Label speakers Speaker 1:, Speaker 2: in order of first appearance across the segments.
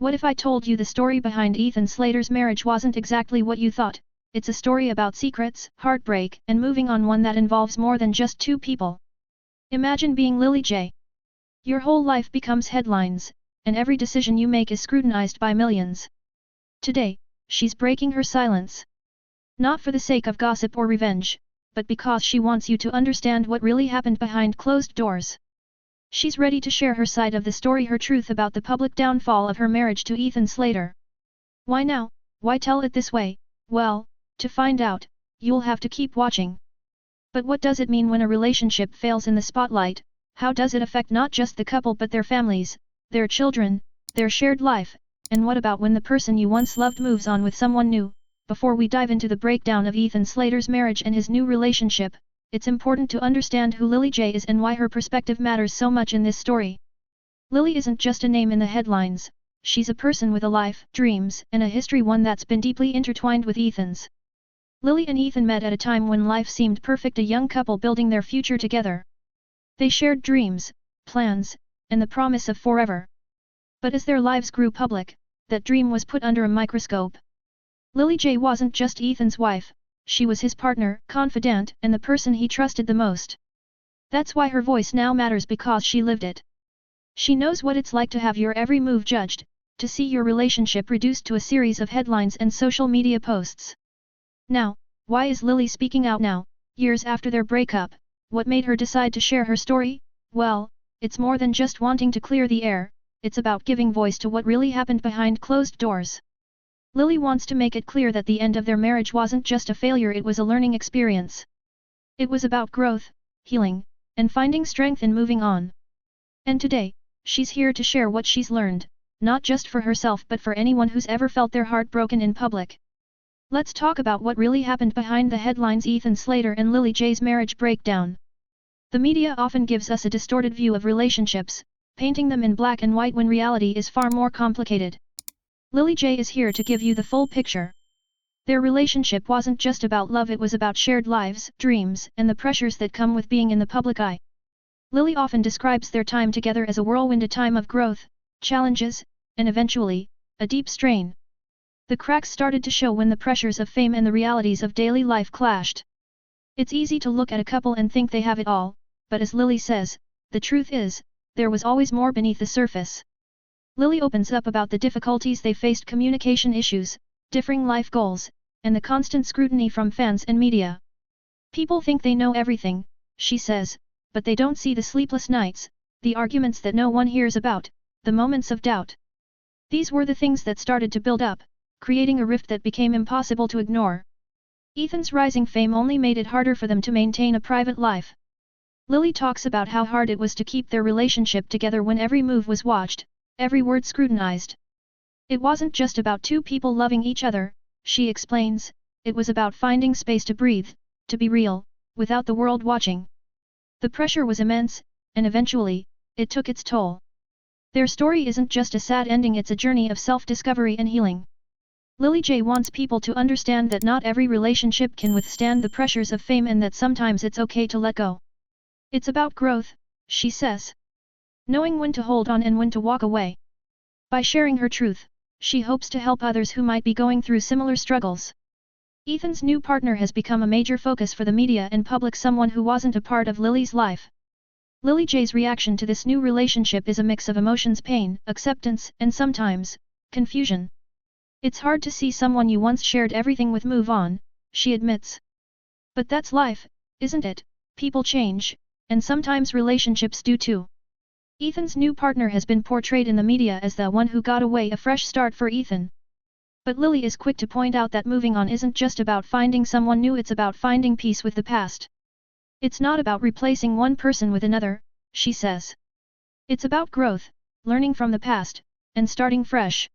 Speaker 1: What if I told you the story behind Ethan Slater's marriage wasn't exactly what you thought? It's a story about secrets, heartbreak, and moving on, one that involves more than just two people. Imagine being Lilly Jay. Your whole life becomes headlines, and every decision you make is scrutinized by millions. Today, she's breaking her silence. Not for the sake of gossip or revenge, but because she wants you to understand what really happened behind closed doors. She's ready to share her side of the story, her truth about the public downfall of her marriage to Ethan Slater. Why now? Why tell it this way? Well, to find out, you'll have to keep watching. But what does it mean when a relationship fails in the spotlight? How does it affect not just the couple but their families, their children, their shared life, and what about when the person you once loved moves on with someone new? Before we dive into the breakdown of Ethan Slater's marriage and his new relationship, it's important to understand who Lilly Jay is and why her perspective matters so much in this story. Lilly isn't just a name in the headlines, she's a person with a life, dreams, and a history, one that's been deeply intertwined with Ethan's. Lilly and Ethan met at a time when life seemed perfect, a young couple building their future together. They shared dreams, plans, and the promise of forever. But as their lives grew public, that dream was put under a microscope. Lilly Jay wasn't just Ethan's wife, she was his partner, confidant, and the person he trusted the most. That's why her voice now matters, because she lived it. She knows what it's like to have your every move judged, to see your relationship reduced to a series of headlines and social media posts. Now, why is Lilly speaking out now, years after their breakup? What made her decide to share her story? Well, it's more than just wanting to clear the air, it's about giving voice to what really happened behind closed doors. Lilly wants to make it clear that the end of their marriage wasn't just a failure, it was a learning experience. It was about growth, healing, and finding strength in moving on. And today, she's here to share what she's learned, not just for herself but for anyone who's ever felt their heart broken in public. Let's talk about what really happened behind the headlines: Ethan Slater and Lilly Jay's marriage breakdown. The media often gives us a distorted view of relationships, painting them in black and white when reality is far more complicated. Lilly Jay is here to give you the full picture. Their relationship wasn't just about love, it was about shared lives, dreams, and the pressures that come with being in the public eye. Lilly often describes their time together as a whirlwind, a time of growth, challenges, and eventually, a deep strain. The cracks started to show when the pressures of fame and the realities of daily life clashed. It's easy to look at a couple and think they have it all, but as Lilly says, the truth is, there was always more beneath the surface. Lilly opens up about the difficulties they faced: communication issues, differing life goals, and the constant scrutiny from fans and media. People think they know everything, she says, but they don't see the sleepless nights, the arguments that no one hears about, the moments of doubt. These were the things that started to build up, creating a rift that became impossible to ignore. Ethan's rising fame only made it harder for them to maintain a private life. Lilly talks about how hard it was to keep their relationship together when every move was watched, every word scrutinized. It wasn't just about two people loving each other, she explains, it was about finding space to breathe, to be real, without the world watching. The pressure was immense, and eventually, it took its toll. Their story isn't just a sad ending, it's a journey of self-discovery and healing. Lilly Jay wants people to understand that not every relationship can withstand the pressures of fame and that sometimes it's okay to let go. It's about growth, she says. Knowing when to hold on and when to walk away. By sharing her truth, she hopes to help others who might be going through similar struggles. Ethan's new partner has become a major focus for the media and public, someone who wasn't a part of Lilly's life. Lilly Jay's reaction to this new relationship is a mix of emotions: pain, acceptance, and sometimes, confusion. It's hard to see someone you once shared everything with move on, she admits. But that's life, isn't it? People change, and sometimes relationships do too. Ethan's new partner has been portrayed in the media as the one who got away, a fresh start for Ethan. But Lilly is quick to point out that moving on isn't just about finding someone new, it's about finding peace with the past. It's not about replacing one person with another, she says. It's about growth, learning from the past, and starting fresh.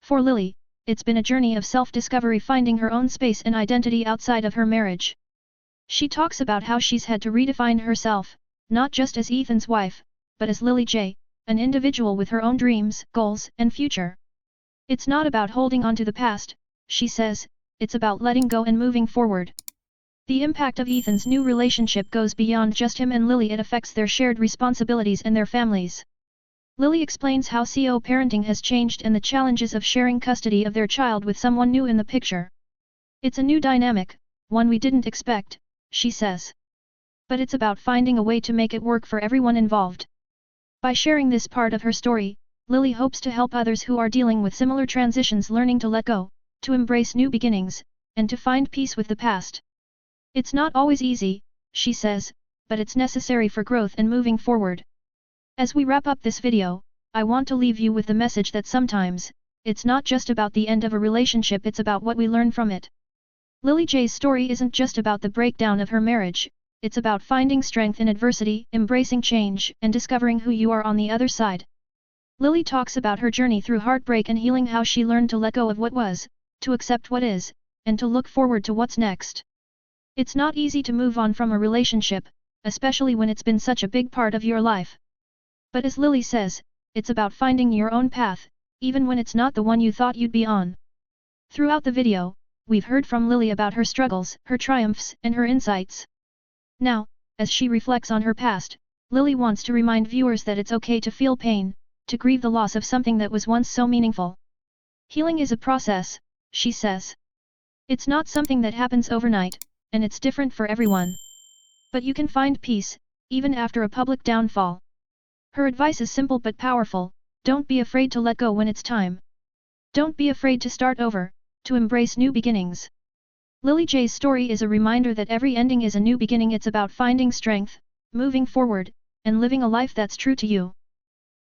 Speaker 1: For Lilly, it's been a journey of self-discovery, finding her own space and identity outside of her marriage. She talks about how she's had to redefine herself, not just as Ethan's wife, but as Lilly Jay, an individual with her own dreams, goals, and future. It's not about holding on to the past, she says, it's about letting go and moving forward. The impact of Ethan's new relationship goes beyond just him and Lilly, it affects their shared responsibilities and their families. Lilly explains how co-parenting has changed and the challenges of sharing custody of their child with someone new in the picture. It's a new dynamic, one we didn't expect, she says. But it's about finding a way to make it work for everyone involved. By sharing this part of her story, Lilly hopes to help others who are dealing with similar transitions learning to let go, to embrace new beginnings, and to find peace with the past. It's not always easy, she says, but it's necessary for growth and moving forward. As we wrap up this video, I want to leave you with the message that sometimes, it's not just about the end of a relationship, it's about what we learn from it. Lilly Jay's story isn't just about the breakdown of her marriage, it's about finding strength in adversity, embracing change, and discovering who you are on the other side. Lilly talks about her journey through heartbreak and healing, how she learned to let go of what was, to accept what is, and to look forward to what's next. It's not easy to move on from a relationship, especially when it's been such a big part of your life. But as Lilly says, it's about finding your own path, even when it's not the one you thought you'd be on. Throughout the video, we've heard from Lilly about her struggles, her triumphs, and her insights. Now, as she reflects on her past, Lilly wants to remind viewers that it's okay to feel pain, to grieve the loss of something that was once so meaningful. Healing is a process, she says. It's not something that happens overnight, and it's different for everyone. But you can find peace, even after a public downfall. Her advice is simple but powerful: don't be afraid to let go when it's time. Don't be afraid to start over, to embrace new beginnings. Lilly Jay's story is a reminder that every ending is a new beginning. It's about finding strength, moving forward, and living a life that's true to you.